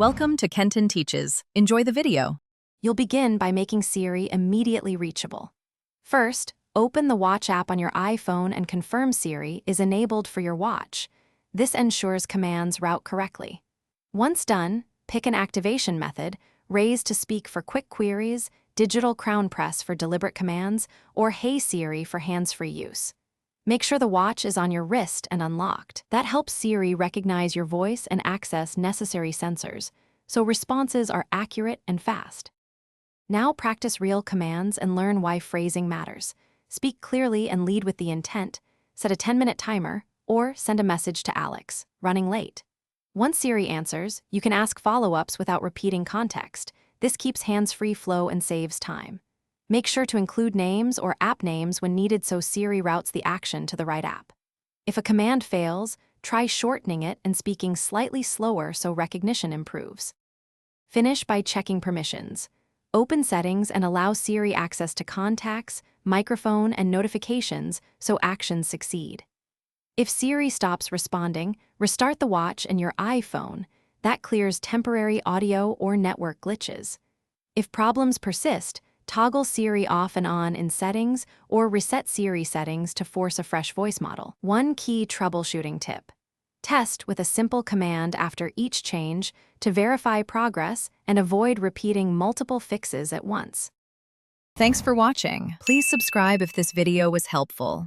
Welcome to Kenton Teaches. Enjoy the video. You'll begin by making Siri immediately reachable. First, open the Watch app on your iPhone and confirm Siri is enabled for your watch. This ensures commands route correctly. Once done, pick an activation method, raise to speak for quick queries, digital crown press for deliberate commands, or Hey Siri for hands-free use. Make sure the watch is on your wrist and unlocked. That helps Siri recognize your voice and access necessary sensors, so responses are accurate and fast. Now practice real commands and learn why phrasing matters. Speak clearly and lead with the intent, set a 10-minute timer, or send a message to Alex, running late. Once Siri answers, you can ask follow-ups without repeating context. This keeps hands-free flow and saves time. Make sure to include names or app names when needed so Siri routes the action to the right app. If a command fails, try shortening it and speaking slightly slower so recognition improves. Finish by checking permissions. Open settings and allow Siri access to contacts, microphone, and notifications so actions succeed. If Siri stops responding, restart the watch and your iPhone. That clears temporary audio or network glitches. If problems persist, toggle Siri off and on in settings or reset Siri settings to force a fresh voice model. One key troubleshooting tip. Test with a simple command after each change to verify progress and avoid repeating multiple fixes at once. Thanks for watching. Please subscribe if this video was helpful.